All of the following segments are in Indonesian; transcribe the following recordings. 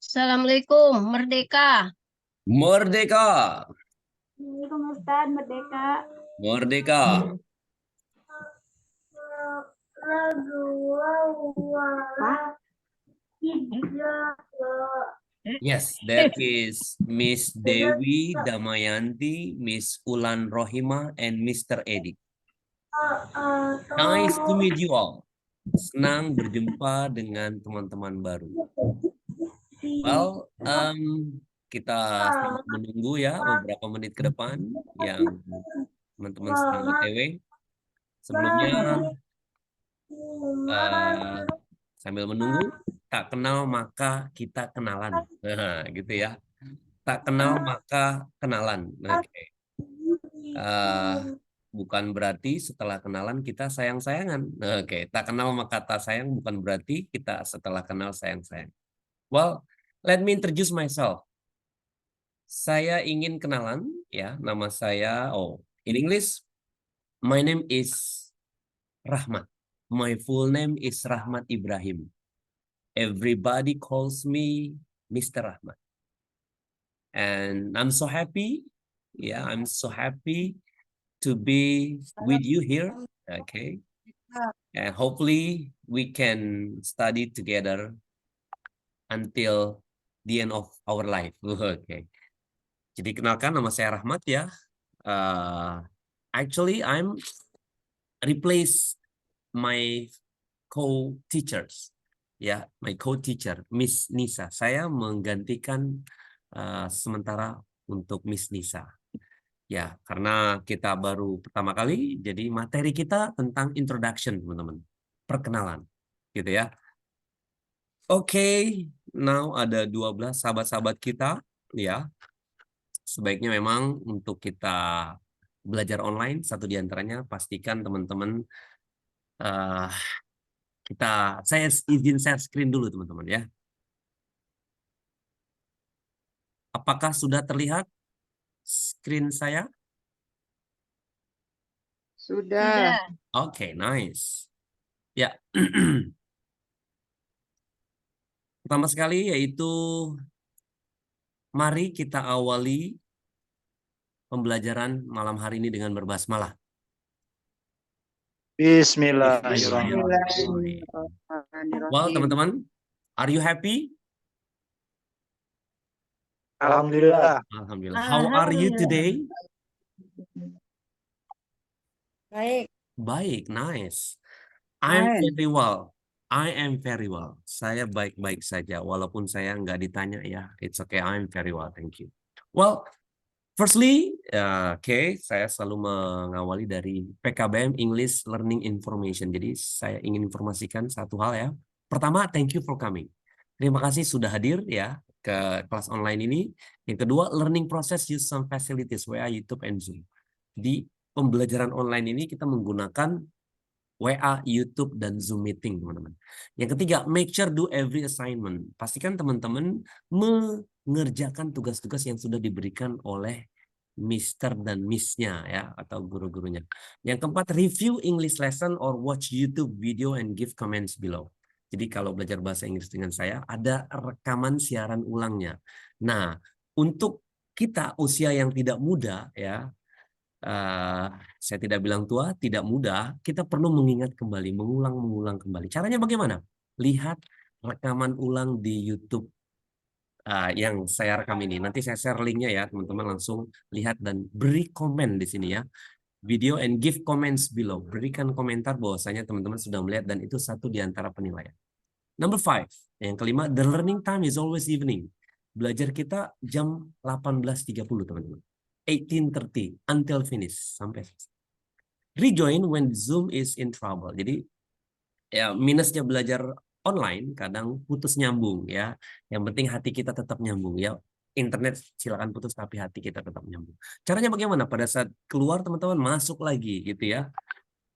Assalamualaikum, Merdeka. Merdeka, Assalamualaikum Ustaz, Merdeka. merdeka. Yes, that is Miss Dewi Damayanti, Miss Ulan Rohima, and Mr. Edi. Nice to meet you all. Senang berjumpa dengan teman-teman baru. Well, kita sambil menunggu ya beberapa menit ke depan yang teman-teman sedang OTW. Sebelumnya, sambil menunggu, tak kenal maka kita kenalan. Nah, gitu ya. Tak kenal maka kenalan. Oke. Bukan berarti setelah kenalan kita sayang-sayangan. Oke, tak kenal maka tak sayang bukan berarti kita setelah kenal sayang-sayang. Well, let me introduce myself. Saya ingin kenalan ya, nama saya in English my name is Rahmat. My full name is Rahmat Ibrahim. Everybody calls me Mr. Rahmat. And I'm so happy. Yeah, I'm so happy to be with you here. Okay. And hopefully we can study together until the end of our life. Okay. Jadi kenalkan, nama saya Rahmat ya. Actually, I'm replace my co-teachers. Ya, my co-teacher, Miss Nisa. Saya menggantikan sementara untuk Miss Nisa. Ya, karena kita baru pertama kali, jadi materi kita tentang introduction, teman-teman. Perkenalan, gitu ya. Oke, now ada 12 sahabat-sahabat kita, ya. Sebaiknya memang untuk kita belajar online, satu di antaranya pastikan teman-teman saya izin share screen dulu, teman-teman ya. Apakah sudah terlihat screen saya? Sudah. Oke, nice. Ya. Pertama sekali yaitu mari kita awali pembelajaran malam hari ini dengan berbasmalah. Bismillahirrahmanirrahim. Well, teman-teman, are you happy? Alhamdulillah. Alhamdulillah. How are you today? Baik. Baik, nice. I'm very well. I am very well. Saya baik-baik saja, walaupun saya nggak ditanya ya. It's okay, I'm very well, thank you. Well, firstly, saya selalu mengawali dari PKBM English Learning Information. Jadi saya ingin informasikan satu hal ya. Pertama, thank you for coming. Terima kasih sudah hadir ya ke kelas online ini. Yang kedua, learning process use some facilities, WA, YouTube, and Zoom. Di pembelajaran online ini kita menggunakan WA, YouTube, dan Zoom meeting, teman-teman. Yang ketiga, make sure do every assignment. Pastikan teman-teman mengerjakan tugas-tugas yang sudah diberikan oleh Mister dan Miss-nya ya, atau guru-gurunya. Yang keempat, review English lesson or watch YouTube video and give comments below. Jadi kalau belajar bahasa Inggris dengan saya, ada rekaman siaran ulangnya. Nah, untuk kita usia yang tidak muda ya, saya tidak bilang tua, tidak muda, kita perlu mengingat kembali, mengulang kembali. Caranya bagaimana? Lihat rekaman ulang di YouTube yang saya rekam ini. Nanti saya share linknya ya, teman-teman langsung lihat dan beri komen di sini ya. Video and give comments below. Berikan komentar bahwasanya teman-teman sudah melihat dan itu satu di antara penilaian. Number 5, yang kelima, the learning time is always evening. Belajar kita jam 18.30, teman-teman. 18:30 until finish, sampai selesai. Rejoin when Zoom is in trouble. Jadi ya minusnya belajar online kadang putus nyambung ya. Yang penting hati kita tetap nyambung ya. Internet silakan putus tapi hati kita tetap nyambung. Caranya bagaimana? Pada saat keluar teman-teman masuk lagi gitu ya.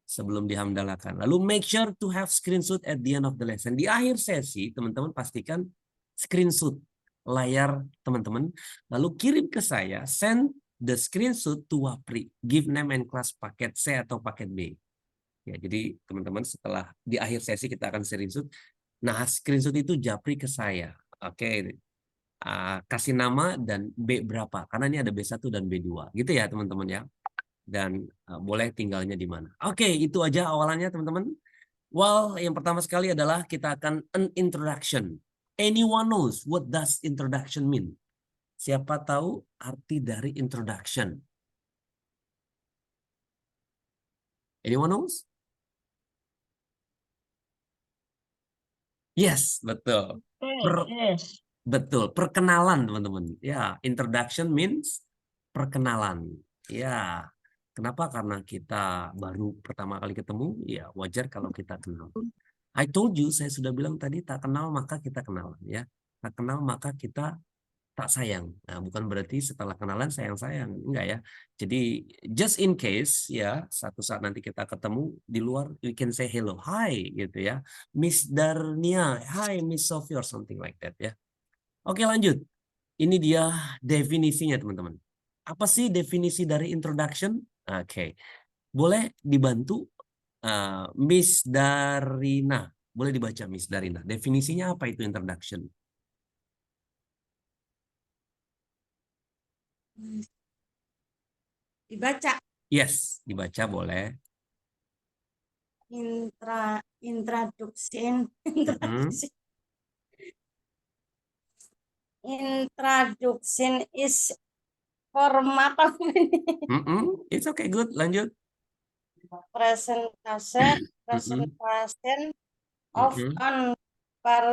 Sebelum dihamdalakan. Lalu make sure to have screenshot at the end of the lesson. Di akhir sesi teman-teman pastikan screenshot layar teman-teman. Lalu kirim ke saya, send the screenshot to Wapri. Give name and class paket C atau paket B. Ya, jadi teman-teman setelah di akhir sesi kita akan screenshot. Nah, screenshot itu japri ke saya. Oke. kasih nama dan B berapa. Karena ini ada B1 dan B2. Gitu ya teman-teman ya. Dan boleh tinggalnya di mana. Oke, itu aja awalannya teman-teman. Well, yang pertama sekali adalah kita akan an introduction. Anyone knows what does introduction mean? Siapa tahu arti dari introduction? Anyone knows? Yes, betul. Yes. Betul, perkenalan teman-teman. Ya, introduction means perkenalan. Ya, kenapa? Karena kita baru pertama kali ketemu, ya wajar kalau kita kenal. I told you, saya sudah bilang tadi, tak kenal maka kita kenalan. Ya, tak kenal maka kita tak sayang. Nah, bukan berarti setelah kenalan sayang-sayang, enggak ya. Jadi just in case ya, satu saat nanti kita ketemu di luar, we can say hello, hi gitu ya, Miss Darnia, hi Miss Sophie or something like that ya. Oke lanjut, ini dia definisinya teman-teman. Apa sih definisi dari introduction? Oke, boleh dibantu Miss Darina, boleh dibaca Miss Darina. Definisinya apa itu introduction? Dibaca. Yes, dibaca boleh. Introduction. Mm-mm. Introduction is format of It's okay, good. Lanjut. presentation of Mm-mm. on per.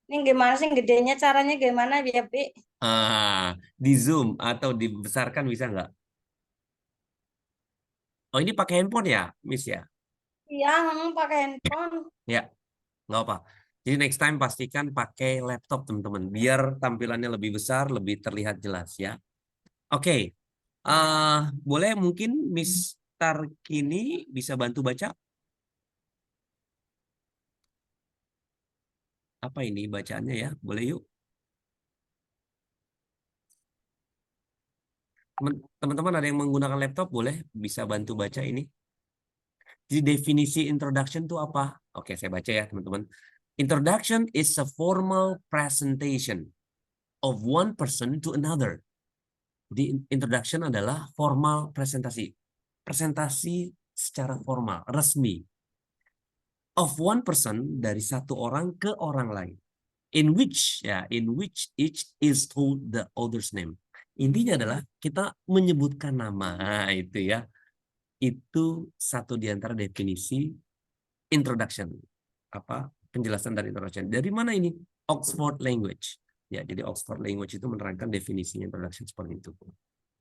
Ini gimana sih gedenya, caranya gimana ya, Bi? Di Zoom atau dibesarkan bisa nggak? Oh, ini pakai handphone ya, Miss ya? Iya, pakai handphone. Ya, nggak apa. Jadi next time pastikan pakai laptop, teman-teman. Biar tampilannya lebih besar, lebih terlihat jelas ya. Oke. Boleh mungkin Miss Tarkini bisa bantu baca? Apa ini bacaannya ya? Boleh yuk. Teman-teman ada yang menggunakan laptop, boleh bisa bantu baca ini. Jadi definisi introduction itu apa? Oke, saya baca ya teman-teman. Introduction is a formal presentation of one person to another. Jadi introduction adalah formal presentasi. Presentasi secara formal, resmi. Of one person, dari satu orang ke orang lain. In which each is told the other's name. Intinya adalah kita menyebutkan nama, itu ya. Itu satu di antara definisi introduction. Apa penjelasan dari introduction? Dari mana ini? Oxford Language. Ya, jadi Oxford Language itu menerangkan definisinya introduction seperti itu.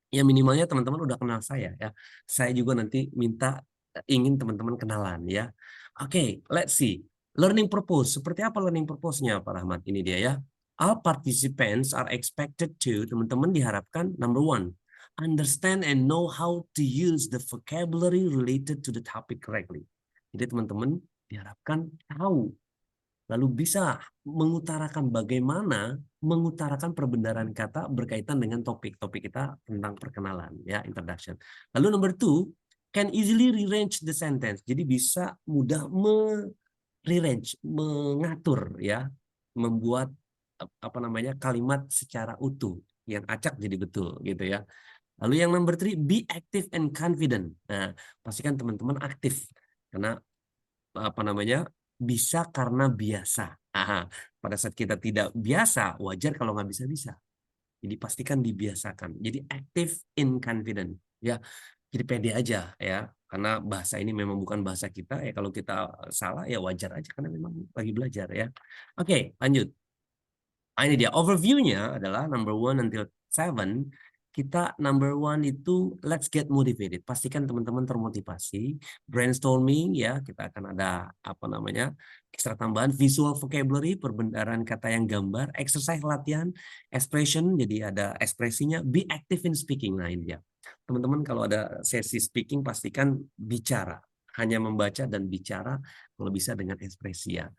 Ya minimalnya teman-teman udah kenal saya ya. Saya juga nanti minta ingin teman-teman kenalan ya. Oke, let's see. Learning purpose. Seperti apa learning purpose-nya Pak Rahmat? Ini dia ya. All participants are expected to, teman-teman diharapkan number one, understand and know how to use the vocabulary related to the topic correctly. Jadi teman-teman diharapkan tahu, lalu bisa mengutarakan bagaimana mengutarakan perbendaharaan kata berkaitan dengan topik kita tentang perkenalan ya, introduction. Lalu number two, can easily rearrange the sentence. Jadi bisa mudah rearrange, mengatur ya, membuat apa namanya kalimat secara utuh yang acak jadi betul gitu ya. Lalu yang number three, be active and confident. Nah, pastikan teman-teman aktif karena apa namanya bisa karena biasa. Pada saat kita tidak biasa, wajar kalau nggak bisa-bisa. Jadi pastikan dibiasakan. Jadi active in confident. Ya, jadi pede aja ya. Karena bahasa ini memang bukan bahasa kita ya. Kalau kita salah ya wajar aja karena memang lagi belajar ya. Oke, lanjut. Ini dia overview-nya adalah number 1 until 7. Kita number 1 itu let's get motivated. Pastikan teman-teman termotivasi. Brainstorming ya, kita akan ada apa namanya ekstra tambahan visual vocabulary, perbendaharaan kata yang gambar, exercise latihan, expression, jadi ada ekspresinya, be active in speaking. Nah ini dia. Teman-teman kalau ada sesi speaking pastikan bicara. Hanya membaca dan bicara kalau bisa dengan ekspresi ya.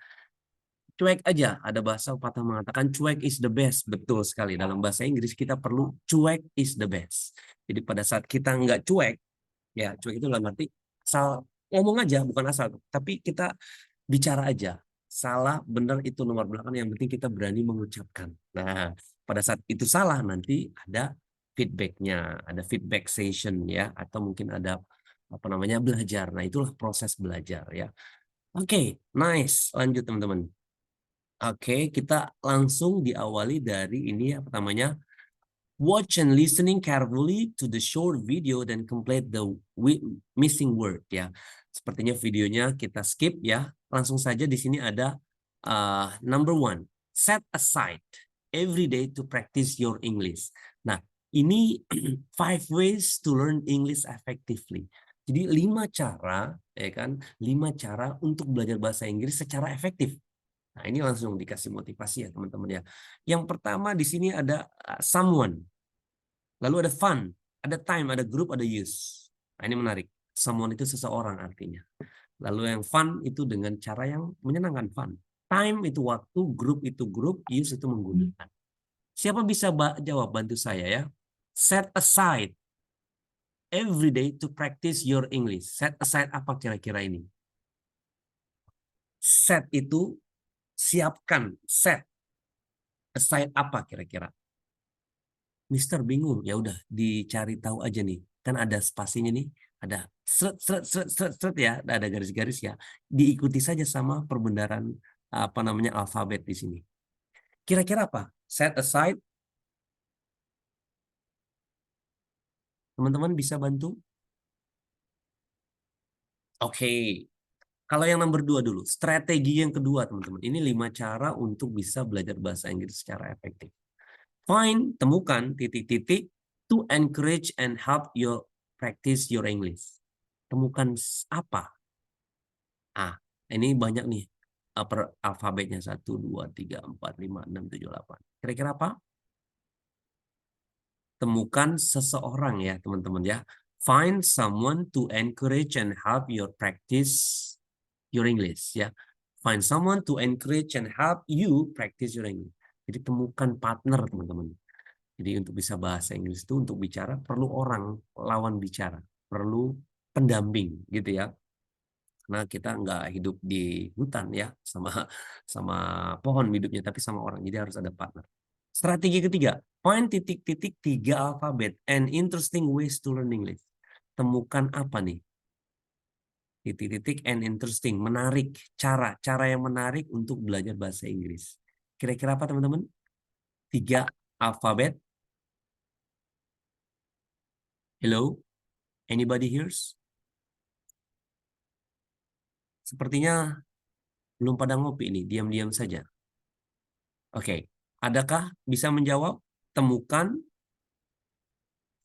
Cuek aja, ada bahasa pepatah mengatakan cuek is the best. Betul sekali, dalam bahasa Inggris kita perlu cuek is the best. Jadi pada saat kita nggak cuek, ya cuek itu dalam arti asal ngomong aja, bukan asal, tapi kita bicara aja salah, benar itu nomor belakang. Yang penting kita berani mengucapkan. Nah, pada saat itu salah nanti ada feedbacknya, ada feedback session ya, atau mungkin ada apa namanya belajar. Nah, itulah proses belajar ya. Oke, nice. Lanjut teman-teman. Oke, kita langsung diawali dari ini ya, pertamanya. Watch and listening carefully to the short video then complete the missing word ya. Sepertinya videonya kita skip ya. Langsung saja di sini ada number 1. Set aside every day to practice your English. Nah, ini 5 ways to learn English effectively. Jadi 5 cara ya kan, 5 cara untuk belajar bahasa Inggris secara efektif. Nah, ini langsung dikasih motivasi ya teman-teman ya. Yang pertama di sini ada someone. Lalu ada fun, ada time, ada group, ada use. Nah, ini menarik. Someone itu seseorang artinya. Lalu yang fun itu dengan cara yang menyenangkan, fun. Time itu waktu, group itu grup, use itu menggunakan. Siapa bisa jawab, bantu saya ya. Set aside every day to practice your English. Set aside apa kira-kira ini? Set itu siapkan, set. Aside apa kira-kira? Mister bingung, ya udah dicari tahu aja nih. Kan ada spasinya nih, ada seret ya, ada garis-garis ya. Diikuti saja sama perbendaharaan apa namanya alfabet di sini. Kira-kira apa? Set aside. Teman-teman bisa bantu? Oke. Kalau yang nomor 2 dulu, strategi yang kedua teman-teman. Ini 5 cara untuk bisa belajar bahasa Inggris secara efektif. Find, temukan titik-titik to encourage and help you practice your English. Temukan apa? Ini banyak nih per alfabetnya 1, 2, 3, 4, 5, 6, 7, 8. Kira-kira apa? Temukan seseorang ya teman-teman ya. Find someone to encourage and help your practice your English ya. Find someone to encourage and help you practice your English. Jadi temukan partner teman-teman. Jadi untuk bisa bahasa Inggris itu untuk bicara perlu orang lawan bicara, perlu pendamping gitu ya. Karena kita nggak hidup di hutan ya sama sama pohon hidupnya, tapi sama orang. Jadi harus ada partner. Strategi ketiga, find titik-titik 3 alfabet and interesting ways to learn English. Temukan apa nih? Titik-titik and interesting, menarik, cara yang menarik untuk belajar bahasa Inggris. Kira-kira apa teman-teman? 3 alfabet. Hello? Anybody hears? Sepertinya belum pada ngopi nih, diam-diam saja. Oke, adakah bisa menjawab? Temukan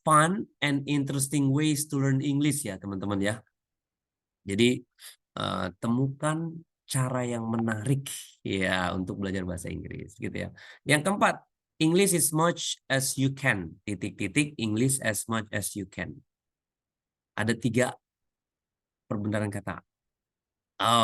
fun and interesting ways to learn English ya teman-teman ya. Jadi temukan cara yang menarik ya untuk belajar bahasa Inggris gitu ya. Yang keempat, English as much as you can. Titik-titik English as much as you can. Ada 3 perbendaharaan kata.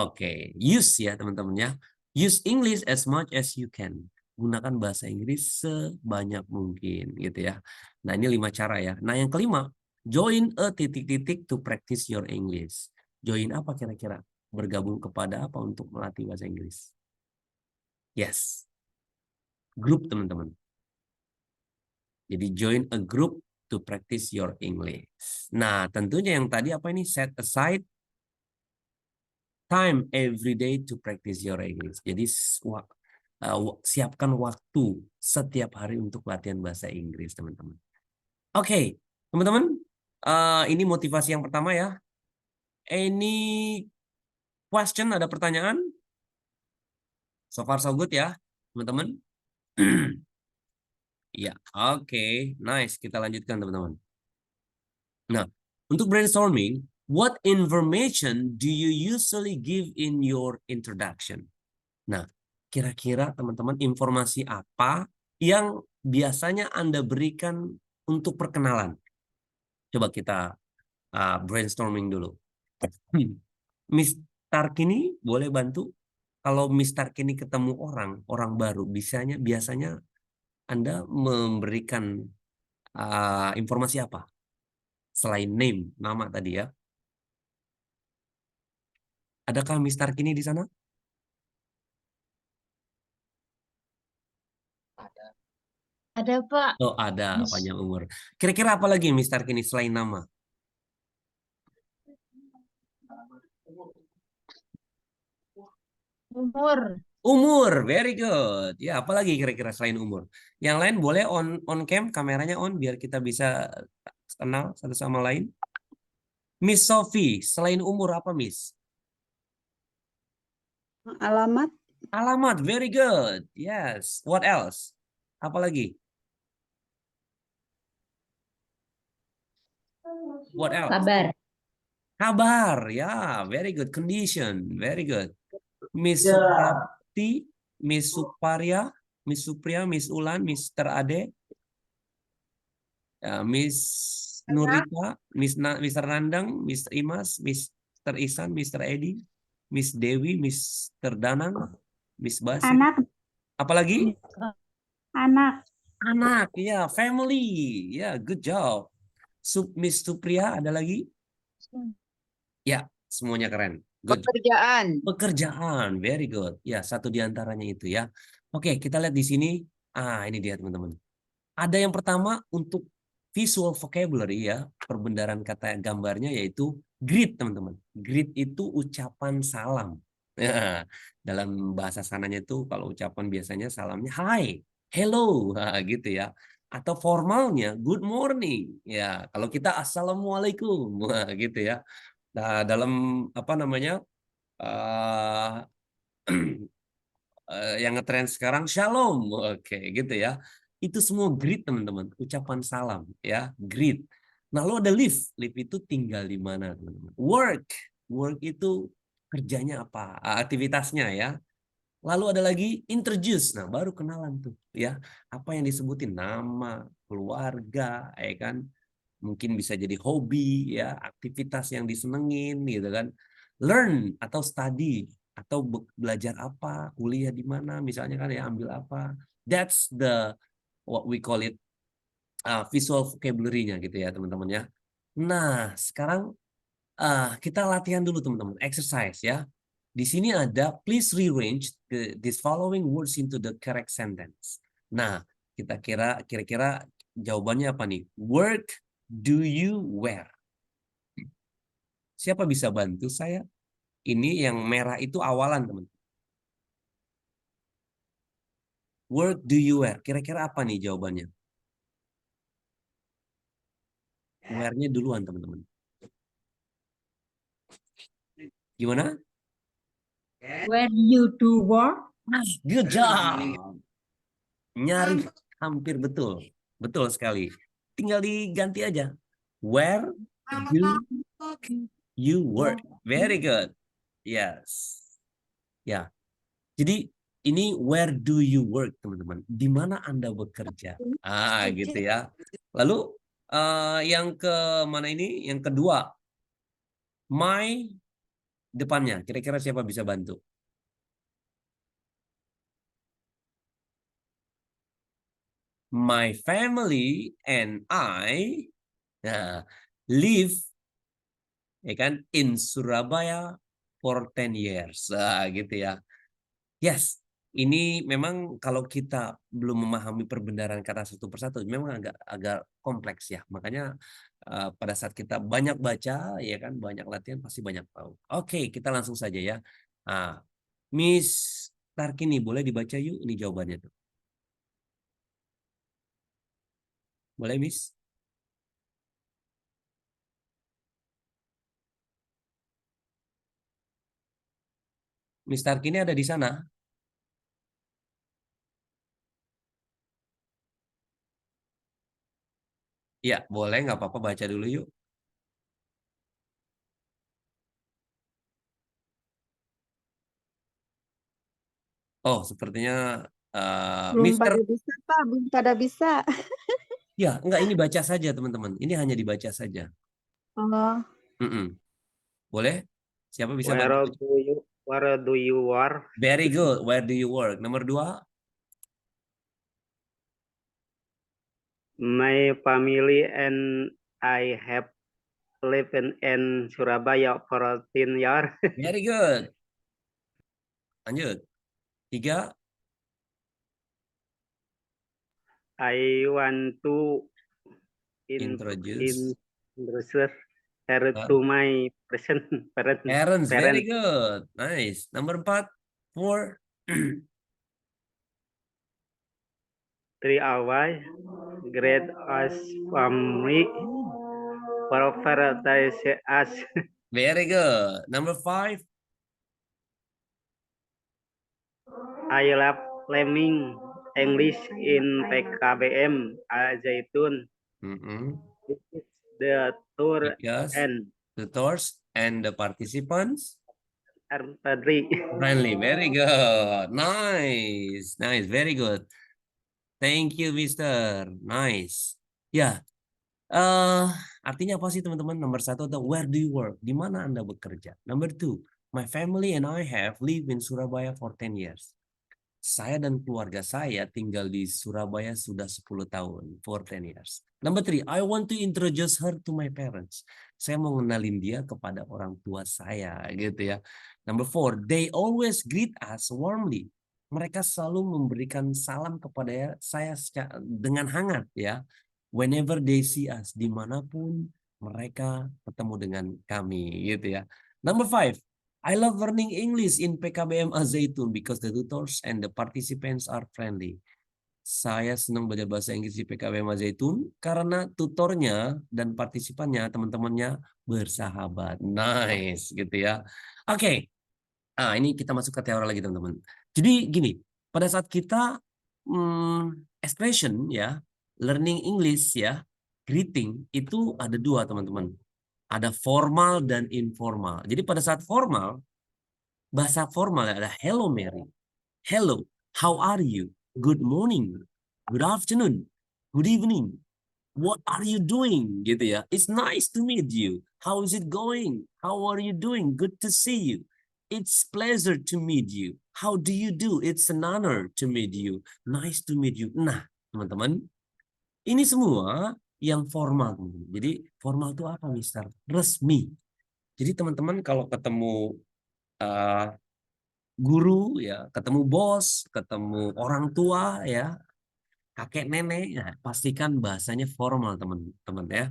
Oke, use ya teman-teman ya. Use English as much as you can. Gunakan bahasa Inggris sebanyak mungkin gitu ya. Nah, ini 5 cara ya. Nah, yang kelima, join a titik-titik to practice your English. Join apa kira-kira? Bergabung kepada apa untuk melatih bahasa Inggris? Yes. Grup teman-teman. Jadi join a group to practice your English. Nah, tentunya yang tadi apa ini? Set aside time every day to practice your English. Jadi siapkan waktu setiap hari untuk latihan bahasa Inggris, teman-teman. Oke, teman-teman, ini motivasi yang pertama ya. Any question? Ada pertanyaan? So far so good ya, teman-teman. Ya, oke, nice. Kita lanjutkan, teman-teman. Nah, untuk brainstorming, what information do you usually give in your introduction? Nah, kira-kira teman-teman informasi apa yang biasanya Anda berikan untuk perkenalan? Coba kita brainstorming dulu. Miss Tarkini boleh bantu? Kalau Miss Tarkini ketemu orang baru, biasanya Anda memberikan informasi apa? Selain name, nama tadi ya. Adakah Miss Tarkini di sana? Ada Pak. Oh, ada Miss panjang umur. Kira-kira apa lagi Mister Kini selain nama? umur. Umur, very good. Ya, apalagi kira-kira selain umur? Yang lain boleh on cam, kameranya on biar kita bisa kenal satu sama lain. Miss Sophie, selain umur apa Miss? Alamat. Alamat, very good. Yes. What else? Apalagi? What else? Kabar. Kabar, ya, very good. Condition, very good. Miss Ya. Supriyati, Miss Suparya, Miss Supriya, Miss Ulan, Mister Ade, ya, Miss Nurita, Mister Nandang, Mister Imas, Mister Isan, Mister Edi, Miss Dewi, Mister Danang, Miss Basit. Anak. Apalagi? Anak. Anak, ya, family, ya, good job. Miss Supriya ada lagi? Ya, semuanya keren. Good. Pekerjaan. Pekerjaan, very good. Ya, satu di antaranya itu ya. Oke, kita lihat di sini. Ini dia teman-teman. Ada yang pertama untuk visual vocabulary ya, perbendaharaan kata gambarnya yaitu greet teman-teman. Greet itu ucapan salam. Ya, dalam bahasa sananya itu kalau ucapan biasanya salamnya hi, hello, gitu ya. Atau formalnya good morning. Ya, kalau kita assalamualaikum, gitu ya. Nah, dalam apa namanya? eh yang ngetren sekarang shalom, oke gitu ya. Itu semua greet teman-teman, ucapan salam ya, greet. Nah, lalu ada live, live itu tinggal di mana teman-teman. Work, work itu kerjanya apa, aktivitasnya ya. Lalu ada lagi introduce, nah baru kenalan tuh ya, apa yang disebutin nama, keluarga, ya kan. Mungkin bisa jadi hobi ya, aktivitas yang disenengin gitu kan. Learn atau study atau belajar apa, kuliah di mana misalnya kan ya, ambil apa. That's the what we call it visual vocabulary-nya gitu ya teman-teman ya. Nah, sekarang kita latihan dulu teman-teman, exercise ya. Di sini ada please rearrange these following words into the correct sentence. Nah, kita kira-kira jawabannya apa nih? Work do you wear? Siapa bisa bantu saya? Ini yang merah itu awalan, teman. Work do you wear? Kira-kira apa nih jawabannya? Wear-nya duluan, teman-teman. Gimana? Where you do work? Good job. Nyaris hampir betul. Betul sekali. Tinggal diganti aja. Where do you work? Very good. Yes. Ya. Jadi ini where do you work, teman-teman? Di mana Anda bekerja? Gitu ya. Lalu yang ke mana ini? Yang kedua, my depannya. Kira-kira siapa bisa bantu? My family and I live ya kan in Surabaya for 10 years. Gitu ya. Yes, ini memang kalau kita belum memahami perbendaharaan kata satu persatu, memang agak kompleks ya. Makanya pada saat kita banyak baca, ya kan, banyak latihan pasti banyak tahu. Oke, kita langsung saja ya. Miss Tarkini, boleh dibaca yuk ini jawabannya tuh. Boleh, Miss? Miss Tarkini ada di sana? Ya, boleh, nggak apa-apa baca dulu yuk. Oh, sepertinya Belum Mister. pada bisa, Pak. Belum pada bisa. Ya, enggak, ini baca saja teman-teman. Ini hanya dibaca saja. Oh. Mm-mm. Boleh? Siapa bisa Where bantu? do you work? Very good. Where do you work? Nomor 2. My family and I have lived in Surabaya for 10 years. Very good. Lanjut. 3. I want to Introduce introduce her uh, to my parents. parents. Very Parents. good. Nice. Number 4. 4. 3 hours. Great as family. Prioritize us. Very good. Number 5. I love learning English in PKBM Zaitun. Mm-mm. This is the tour Because and tutors and the participants friendly. friendly. Very good. Nice. Nice. Very good. Thank you, Mister. Nice. Ya, artinya apa sih teman-teman? Nomor 1 ada where do you work? Di mana Anda bekerja? Number 2, my family and I have lived in Surabaya for 10 years. Saya dan keluarga saya tinggal di Surabaya sudah 10 tahun, for 10 years. Number 3, I want to introduce her to my parents. Saya mau ngenalin dia kepada orang tua saya, gitu ya. Number 4, they always greet us warmly. Mereka selalu memberikan salam kepada saya dengan hangat ya. Whenever they see us, dimanapun mereka ketemu dengan kami, gitu ya. Number 5, I love learning English in PKBM Zaitun because the tutors and the participants are friendly. Saya senang belajar bahasa Inggris di PKBM Zaitun karena tutornya dan partisipannya, teman-temannya bersahabat. Nice, gitu ya. Oke, ini kita masuk ke teori lagi, teman-teman. Jadi gini, pada saat kita expression ya, learning English ya, greeting itu ada 2, teman-teman. Ada formal dan informal. Jadi pada saat formal, bahasa formal adalah hello Mary, hello, how are you, good morning, good afternoon, good evening, what are you doing, gitu ya. It's nice to meet you. How is it going? How are you doing? Good to see you. It's pleasure to meet you. How do you do? It's an honor to meet you. Nice to meet you. Nah, teman-teman, ini semua yang formal. Jadi formal itu apa, Mister? Resmi. Jadi teman-teman kalau ketemu guru ya, ketemu bos, ketemu orang tua ya, kakek nenek, ya, pastikan bahasanya formal teman-teman ya.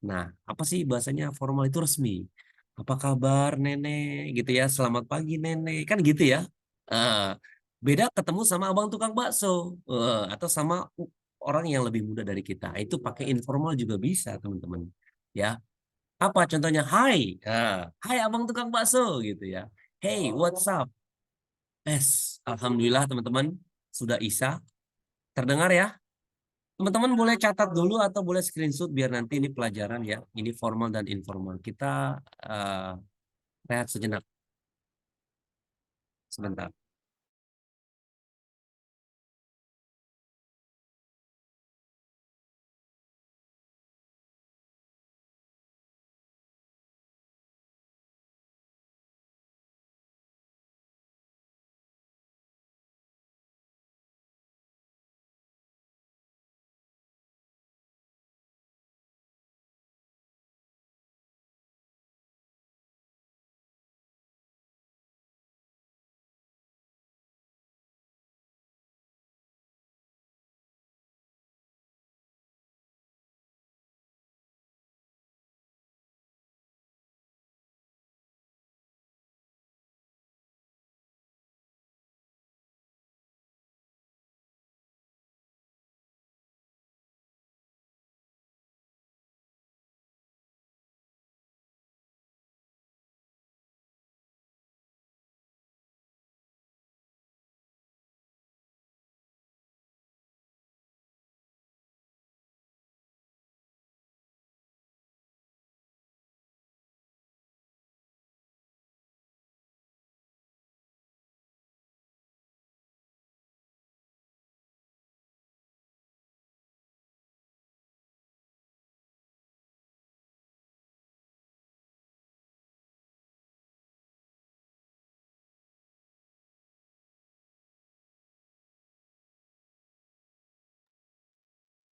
Nah, apa sih bahasanya formal itu resmi? Apa kabar nenek gitu ya, selamat pagi nenek, kan gitu ya. Ah, beda ketemu sama abang tukang bakso atau sama orang yang lebih muda dari kita. Itu pakai informal juga bisa teman-teman. Ya, apa contohnya? Hai, hai abang tukang bakso gitu ya. Hey, what's up? Alhamdulillah teman-teman sudah Isa. Terdengar ya? Teman-teman boleh catat dulu atau boleh screenshot biar nanti ini pelajaran ya. Ini formal dan informal. Kita rehat sejenak. Sebentar.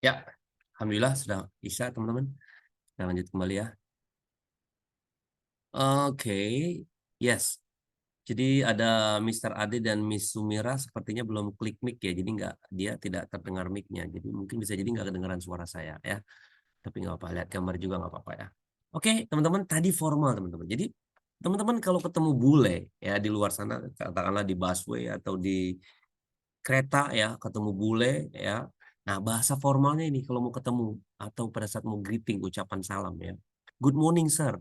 Ya, Alhamdulillah sudah Isa teman-teman. Kita lanjut kembali ya. Oke, yes. Jadi ada Mr. Ade dan Miss Sumira sepertinya belum klik mic ya, jadi dia tidak terdengar mic-nya. Jadi mungkin bisa jadi nggak kedengaran suara saya ya. Tapi nggak apa, lihat gambar juga nggak apa-apa ya. Oke, teman-teman, tadi formal teman-teman. Jadi teman-teman kalau ketemu bule ya di luar sana, katakanlah di busway atau di kereta ya, ketemu bule ya. Nah, bahasa formalnya ini kalau mau ketemu atau pada saat mau greeting, ucapan salam ya. Good morning, sir.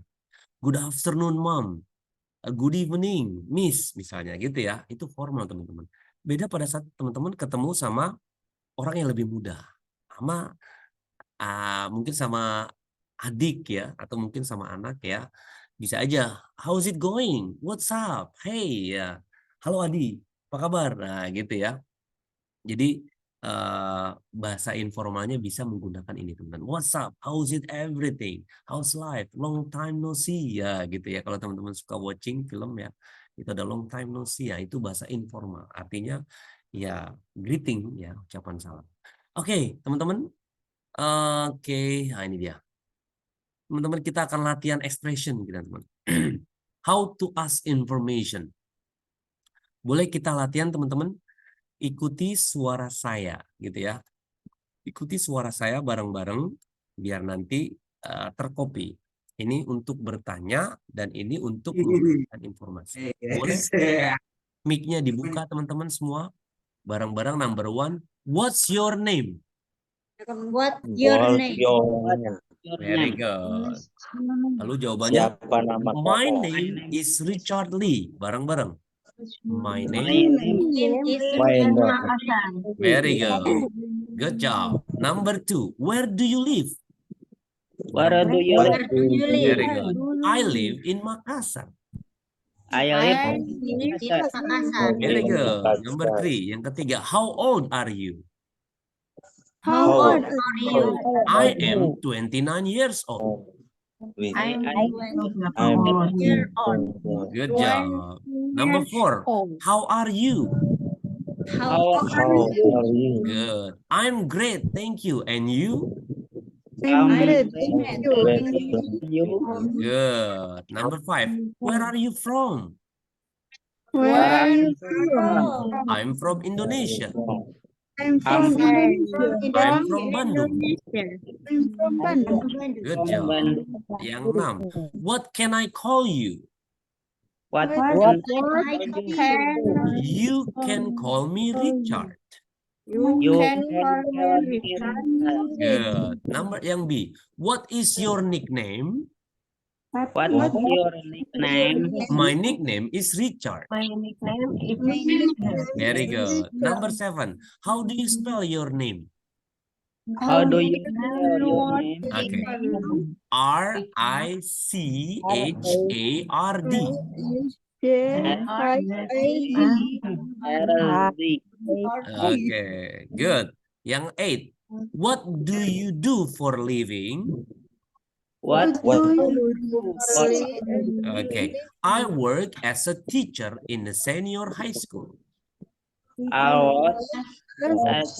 Good afternoon, mom. Good evening, miss, misalnya gitu ya. Itu formal, teman-teman. Beda pada saat teman-teman ketemu sama orang yang lebih muda. Mungkin sama adik ya, atau mungkin sama anak ya. Bisa aja, how's it going? What's up? Hey, ya. Halo Adi, apa kabar? Nah, gitu ya. Jadi bahasa informalnya bisa menggunakan ini, teman-teman. What's up? How's it everything? How's life? Long time no see ya, gitu ya. Kalau teman-teman suka watching film ya, itu ada long time no see ya. Itu bahasa informal. Artinya ya greeting ya, ucapan salam. Oke, teman-teman. Oke, nah ini dia. Teman-teman, kita akan latihan expression, teman-teman. How to ask information. Boleh kita latihan, teman-teman? Ikuti suara saya gitu ya. Ikuti suara saya bareng-bareng biar nanti tercopy. Ini untuk bertanya dan ini untuk memberikan informasi. Boleh? Mic-nya dibuka teman-teman semua. Bareng-bareng number 1. What's your name? What your name? Very good. Lalu jawabannya, Siapa nama my kamu? name is Richard Lee. Bareng-bareng. My name. Name is Main dong. Makassar. Very good. Good job. Number 2. Where do you live? Where do you Where do you live? Very good. I live in Makassar. I I live live in Makassar. Very good. Number 3. Yang ketiga. How old are you? How old are you? I am 29 years old. I'm I'm 20 years old. Good job. Number 4. How are you? How How How are you? are you? Good. I'm great. Thank you. And you? great. Great. You Good. Number 5. Where are you from? where are you from? I'm from Indonesia. I'm I'm I'm from Bandung. from Bandung. Good from job. Bandung. Yang 6. What can I call you? What What can can You can call me Richard. you call me Richard? Good. Number yang B. What is your nickname? What is your nickname? My nickname is Richard. My nickname is Richard. Very good. Number 7. How do you spell your name? How do you spell your name? Okay. Richard. R-Z. Okay. Good. Yang 8. What do you do for living? What What do you do for Okay. I work as a teacher in a senior high school. hours as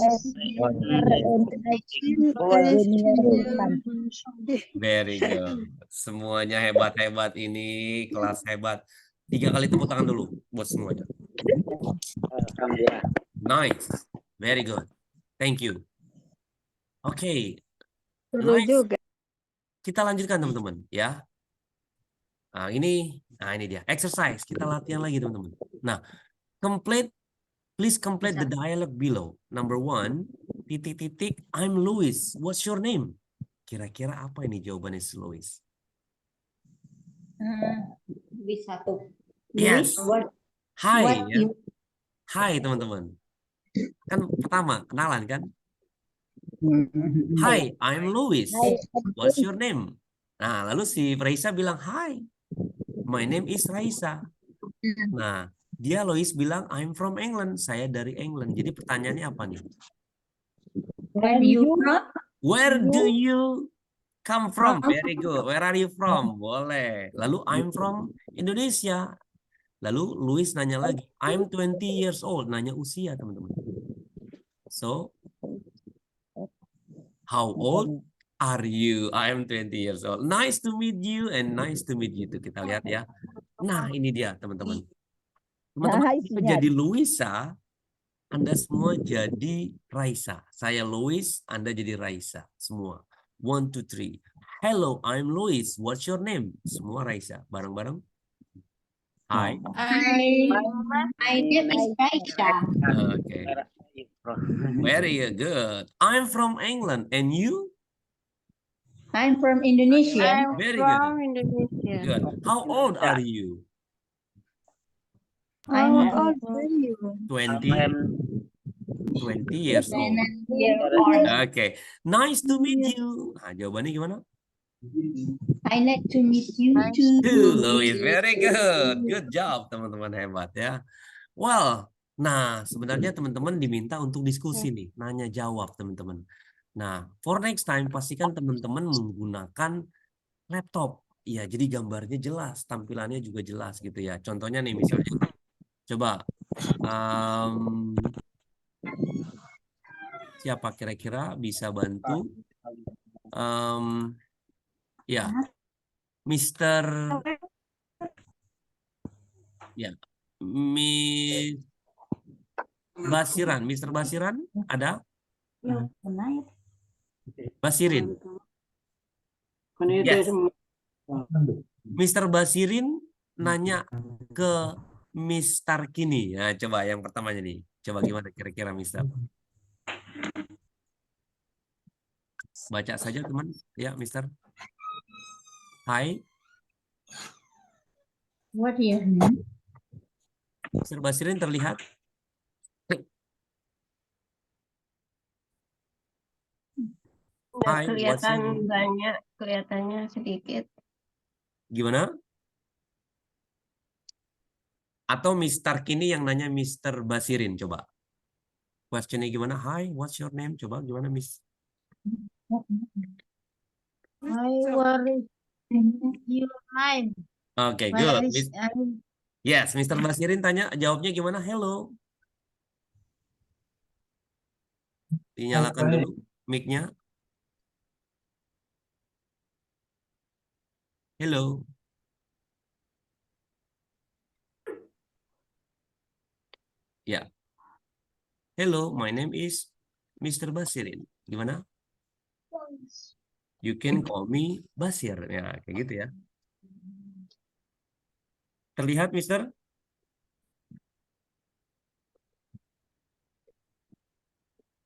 Very good. Semuanya hebat-hebat ini, kelas hebat. 3 kali tepuk tangan dulu buat semuanya. Alhamdulillah. Nice. Very good. Thank you. Oke. Seru Nice. juga. Kita lanjutkan teman-teman ya. Nah, ini dia. Exercise. Kita latihan lagi teman-teman. Nah, please complete the dialogue below. Number 1, titik-titik, I'm Louis. What's your name? Kira-kira apa ini jawabannya si Louis? Bisa tuh. Yes. Hi. What Ya. Hai teman-teman. Kan pertama, kenalan kan? Hi, I'm Louis. What's your name? Nah, lalu si Raisa bilang, Hi, my name is Raisa. Nah, dia Louis bilang, I'm from England. Saya dari England. Jadi pertanyaannya apa nih? Where you from? Where do you come from? Very good. Where are you from? Boleh. Lalu I'm from Indonesia. Lalu Louis nanya lagi, I'm 20 years old. Nanya usia, teman-teman. So, how old are you? I'm 20 years old. Nice to meet you and nice to meet you too. Kita lihat ya. Nah, ini dia, teman-teman. Teman-teman Hai, kita sinyal. jadi Luisa, Anda semua jadi Raisa. Saya Louis, Anda jadi Raisa. Semua. 1, 2, 3. Hello, I'm Louis. What's your name? Semua Raisa. Bareng-bareng. Hi. My name is Raisha. Okay. Very good. I'm from England. And you? I'm from Indonesia. Very good. Indonesia. Good. How old are you? I'm How old are you? 20 years old. 7 years old. Okay. Nice to meet you. Nah, jawabannya gimana? I like to meet you too. Louis, very good. Good job, teman-teman, hebat ya. Well, nah sebenarnya teman-teman diminta untuk diskusi nih, nanya jawab teman-teman. Nah, for next time pastikan teman-teman menggunakan laptop. Ya, jadi gambarnya jelas, tampilannya juga jelas gitu ya. Contohnya nih misalnya, coba siapa kira-kira bisa bantu? Ya, Mr. Ya, Miss Basiran, Mr. Basiran ada? Basirin. Yes. Mr. Basirin nanya ke Miss Tarkini. Nah, coba yang pertamanya nih. Coba gimana kira-kira Mister? Baca saja teman. Ya, Mister. Hai. What do you mean? Mr. Basirin terlihat? Hai, what's your name? Banyak, kelihatannya sedikit. Gimana? Atau Miss Tarkini yang nanya Mr. Basirin, coba. Questionnya gimana? Hi, what's your name? Coba gimana, Miss? Hi, what is your name? Oke, good. Yes, Mr. Basirin tanya, jawabnya gimana? Hello. Dinyalakan dulu mic-nya. Hello. Ya. Hello, my name is Mr. Basirin. Gimana? You can call me Basir. Ya, kayak gitu ya. Terlihat, Mister?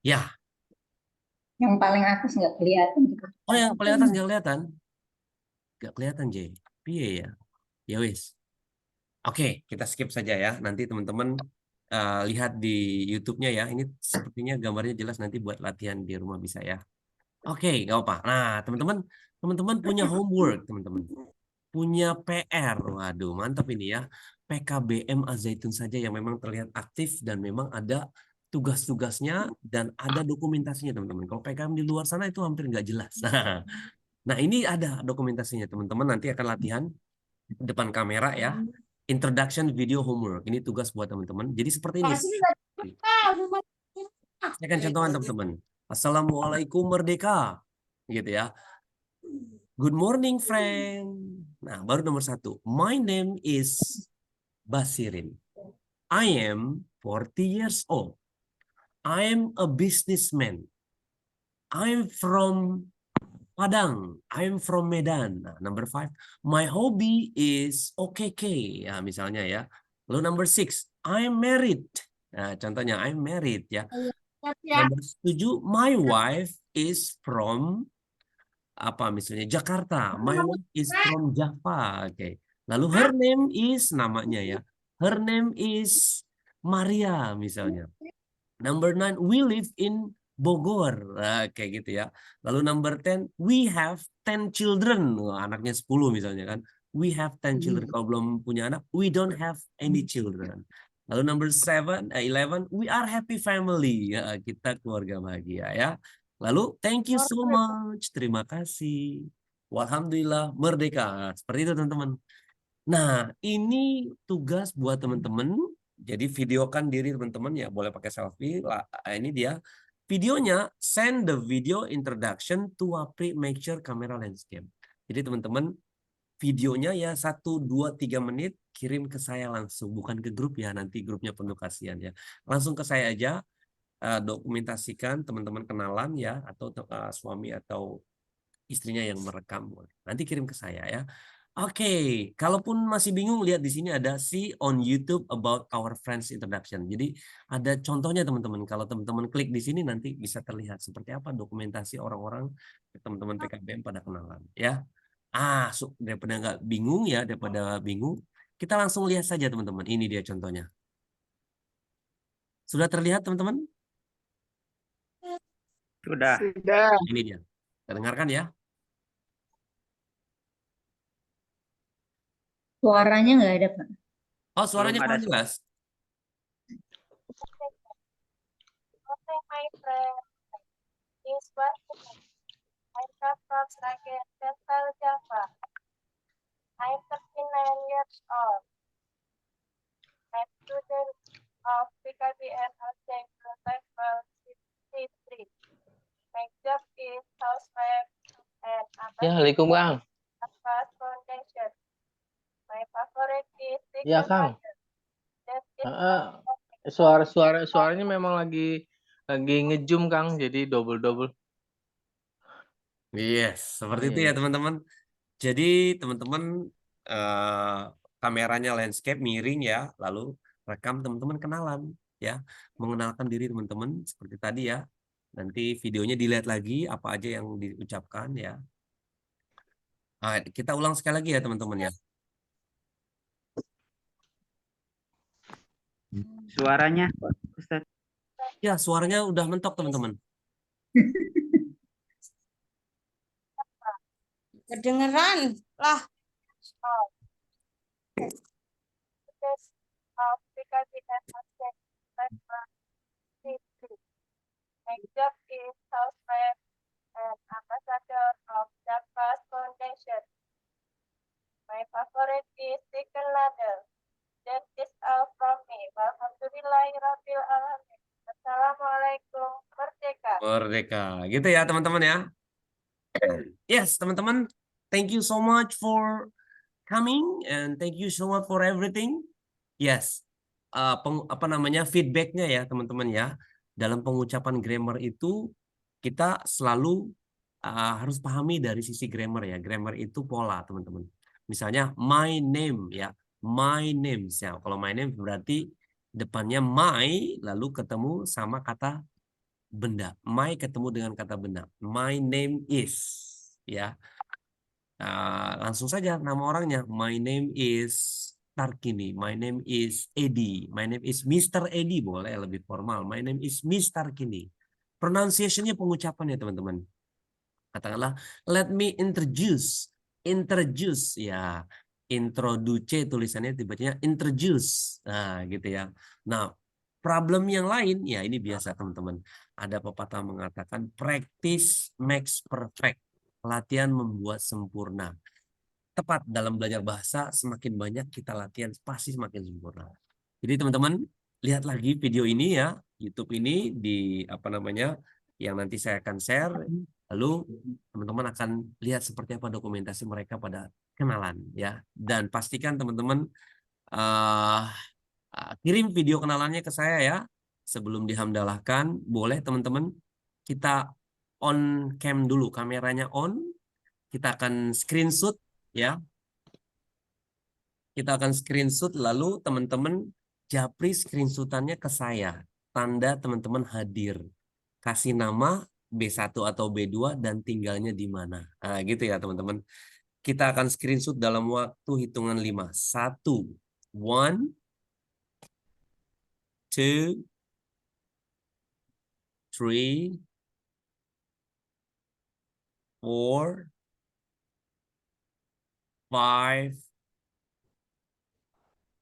Ya. Yang paling atas nggak kelihatan. Oh, yang paling atas nggak kelihatan? Nggak kelihatan, J. Piye ya? Ya wis. Oke, kita skip saja ya. Nanti teman-teman lihat di YouTube-nya ya. Ini sepertinya gambarnya jelas, nanti buat latihan di rumah bisa ya. Oke, nggak apa. Nah, teman-teman punya homework, teman-teman. Punya PR. Waduh, mantap ini ya. PKBM Al-Zaitun saja yang memang terlihat aktif dan memang ada tugas-tugasnya dan ada dokumentasinya, teman-teman. Kalau PKM di luar sana itu hampir nggak jelas. Nah, ini ada dokumentasinya, teman-teman. Nanti akan latihan depan kamera ya. Introduction video homework. Ini tugas buat teman-teman. Jadi seperti ini. Saya akan contohkan teman-teman. Assalamualaikum Merdeka. Gitu ya. Good morning, friend. Nah, baru nomor 1. My name is Basirin. I am 40 years old. I am a businessman. I'm from Padang. I'm from Medan. Nah, number 5. My hobby is OKK. Ya, misalnya ya. Lalu number 6. I'm married. Nah, contohnya I'm married ya. Nomor 7. My wife is from apa misalnya Jakarta. My wife is from Java. Oke. Lalu her name is namanya ya. Her name is Maria misalnya. Number 9, we live in Bogor. Nah, kayak gitu ya. Lalu number 10, we have 10 children. Wah, anaknya 10 misalnya kan. We have 10 children. Kalau belum punya anak, we don't have any children. Lalu number 11, we are happy family. Ya, kita keluarga bahagia ya. Lalu, thank you so much. Terima kasih. Alhamdulillah, merdeka. Seperti itu teman-teman. Nah, ini tugas buat teman-teman. Jadi videokan diri teman-teman ya, boleh pakai selfie. Ini dia videonya. Send the video introduction to Apri Make Sure Camera Landscape. Jadi teman-teman videonya ya 1, 2, 3 menit kirim ke saya langsung, bukan ke grup ya, nanti grupnya penuh kasihan ya. Langsung ke saya aja, dokumentasikan teman-teman kenalan ya, atau suami atau istrinya yang merekam. Nanti kirim ke saya ya. Oke, kalaupun masih bingung, lihat di sini ada see on YouTube about our friends introduction. Jadi ada contohnya teman-teman. Kalau teman-teman klik di sini nanti bisa terlihat seperti apa dokumentasi orang-orang teman-teman PKBM pada kenalan ya. Daripada nggak bingung ya, daripada bingung, kita langsung lihat saja teman-teman. Ini dia contohnya. Sudah terlihat teman-teman? Sudah. Ini dia. Kita dengarkan ya. Suaranya nggak ada, Pak. Oh, suaranya Belum ada kurang jelas. Okay, my friend. This was I come from Sragen, Central Java. I'm 39 years old. I'm student of PKBM Aceh Level 63. My job is housewife and Ya, Assalamualaikum Kang. Abbas Foundation. My favorite is Iya, Kang. That is Suaranya memang lagi nge-zoom Kang, jadi double. Yes, seperti itu ya Iya. teman-teman. Jadi teman-teman kameranya landscape miring ya, lalu rekam teman-teman kenalan ya, mengenalkan diri teman-teman seperti tadi ya. Nanti videonya dilihat lagi apa aja yang diucapkan ya. Kita ulang sekali lagi ya teman-teman ya. Suaranya, Ustaz. Ya, suaranya udah mentok teman-teman. kedengeran lah. Of PKBM Aceh Level 63. My job is housewife and ambassador of Abbas Foundation. My favorite is chicken noodle. That is all from me. Alhamdulillahirabbil alamin. Assalamualaikum. Merdeka. Merdeka. Gitu ya teman-teman ya. Yes, teman-teman. Thank you so much for coming and thank you so much for everything. Yes. Feedbacknya ya teman-teman ya. Dalam pengucapan grammar itu kita selalu harus pahami dari sisi grammar ya. Grammar itu pola teman-teman. Misalnya my name ya. My name ya. Kalau my name berarti depannya my lalu ketemu sama kata benda. My ketemu dengan kata benda. My name is ya. Langsung saja nama orangnya. My name is Tarkini. My name is Eddie. My name is Mr. Eddie. Boleh lebih formal. My name is Miss Tarkini. Pronunciation-nya pengucapannya teman-teman. Katakanlah, let me introduce. Introduce ya. Introduce tulisannya tiba-tiba introduce. Nah, gitu ya. Nah, problem yang lain ya ini biasa teman-teman. Ada pepatah mengatakan practice makes perfect. Latihan membuat sempurna. Tepat dalam belajar bahasa, semakin banyak kita latihan, pasti semakin sempurna. Jadi teman-teman, lihat lagi video ini ya, YouTube ini yang nanti saya akan share. Lalu teman-teman akan lihat seperti apa dokumentasi mereka pada kenalan ya. Dan pastikan teman-teman kirim video kenalannya ke saya ya. Sebelum dihamdalahkan, boleh teman-teman kita on cam dulu, kameranya on. Kita akan screenshot ya. Kita akan screenshot lalu teman-teman japri screenshotannya ke saya. Tanda teman-teman hadir. Kasih nama B1 atau B2 dan tinggalnya di mana. Nah, gitu ya teman-teman. Kita akan screenshot dalam waktu hitungan 5. 1, 1, 2, 3, 4, 5,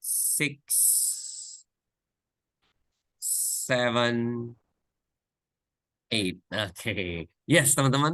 6, 7, 8. Oke. Yes, teman-teman.